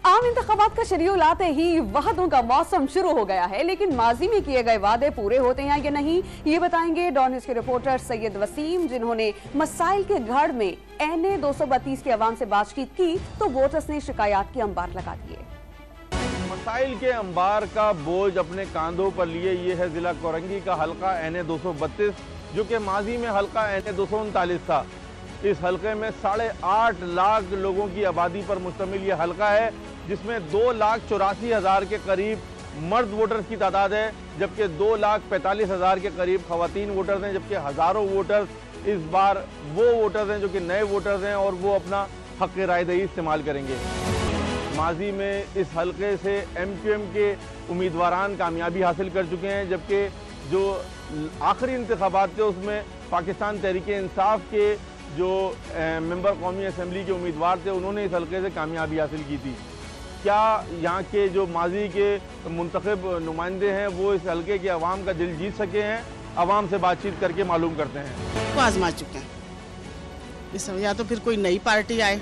आम इंतखाबात का शेड्यूल आते ही वादों का मौसम शुरू हो गया है, लेकिन माजी में किए गए वादे पूरे होते हैं या नहीं, ये बताएंगे डॉन न्यूज के रिपोर्टर सैयद वसीम, जिन्होंने मसाइल के गढ़ में एनए 232 की आवाम से बातचीत की तो वोटर्स ने शिकायत के अंबार लगा दिए। मसाइल के अंबार का बोझ अपने कांधों पर लिए ये है जिला कोरंगी का हल्का एनए 232, जो कि माजी में हल्का एनए 239 था। इस हल्के में 8.5 लाख लोगों की आबादी पर मुश्तमिल ये हल्का है, जिसमें 2,84,000 के करीब मर्द वोटर्स की तादाद है, जबकि 2,45,000 के करीब खवातीन वोटर्स हैं, जबकि हज़ारों वोटर्स इस बार वो वोटर्स हैं जो कि नए वोटर्स हैं और वो अपना हक़ रायदही इस्तेमाल करेंगे। माजी में इस हल्के से MQM के उम्मीदवारान कामयाबी हासिल कर चुके हैं, जबकि जो आखिरी इंतखाबात थे उसमें पाकिस्तान तहरीक-ए-इंसाफ के जो मेंबर कौमी असम्बली के उम्मीदवार थे उन्होंने इस हल्के से कामयाबी हासिल की थी। क्या यहाँ के जो माजी के मुंतखब नुमाइंदे हैं वो इस हल्के के अवाम का दिल जीत सके हैं? अवाम से बातचीत करके मालूम करते हैं। तो आजमा चुके हैं इस, या तो फिर कोई नई पार्टी आए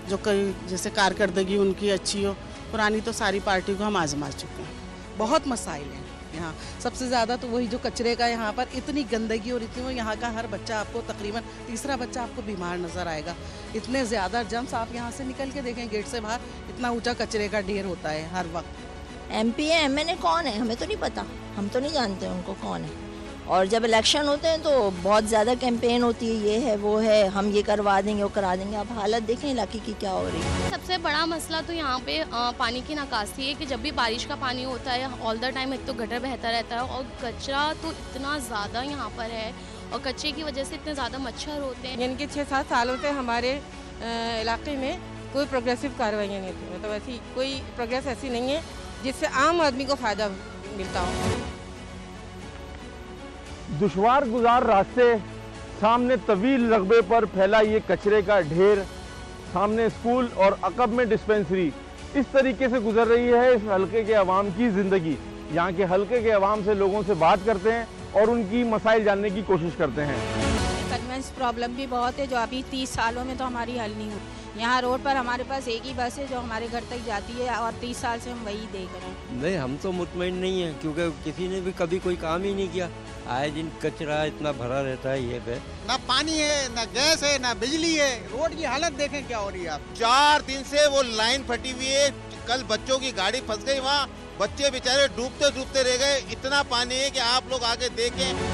जो कोई जैसे कारकर्दगी उनकी अच्छी हो, पुरानी तो सारी पार्टी को हम आजमा चुके हैं। बहुत मसाइल हैं यहाँ, सबसे ज़्यादा तो वही जो कचरे का यहाँ पर इतनी गंदगी और इतनी, यहाँ का हर बच्चा आपको तकरीबन तीसरा बच्चा आपको बीमार नज़र आएगा। इतने ज़्यादा जम्स, आप यहाँ से निकल के देखें गेट से बाहर इतना ऊंचा कचरे का ढेर होता है हर वक्त। MP MNA कौन है हमें तो नहीं पता, हम तो नहीं जानते उनको कौन है। और जब इलेक्शन होते हैं तो बहुत ज़्यादा कैंपेन होती है, ये है वो है, हम ये करवा देंगे वो करा देंगे। अब हालत देखें इलाके की क्या हो रही है। सबसे बड़ा मसला तो यहाँ पे पानी की निकासी है कि जब भी बारिश का पानी होता है ऑल द टाइम एक तो गटर बहता रहता है और कचरा तो इतना ज़्यादा यहाँ पर है और कचरे की वजह से इतने ज़्यादा मच्छर होते हैं। इनके 6-7 सालों से हमारे इलाके में कोई प्रोग्रेसिव कार्रवाइयाँ नहीं होती, मतलब ऐसी कोई प्रोग्रेस ऐसी नहीं है जिससे आम आदमी को फ़ायदा मिलता हो। दुश्वार गुजार रास्ते, सामने तवील रकबे पर फैला ये कचरे का ढेर, सामने स्कूल और अकब में डिस्पेंसरी, इस तरीके से गुजर रही है इस हल्के के अवाम की ज़िंदगी। यहाँ के हल्के के अवाम से लोगों से बात करते हैं और उनकी मसाइल जानने की कोशिश करते हैं। कन्वेंस प्रॉब्लम भी बहुत है जो अभी 30 सालों में तो हमारी हल नहीं हुई। यहाँ रोड पर हमारे पास एक ही बस है जो हमारे घर तक जाती है और 30 साल से हम वही देख रहे हैं। नहीं, हम तो मुतमईन नहीं हैं क्योंकि किसी ने भी कभी कोई काम ही नहीं किया। आए दिन कचरा इतना भरा रहता है ये पे, ना पानी है, ना गैस है, ना बिजली है। रोड की हालत देखें क्या हो रही है। आप 4 दिन से वो लाइन फटी हुई है। कल बच्चों की गाड़ी फंस गई वहाँ, बच्चे बेचारे डूबते डूबते रह गए। इतना पानी है कि आप लोग आके देखें।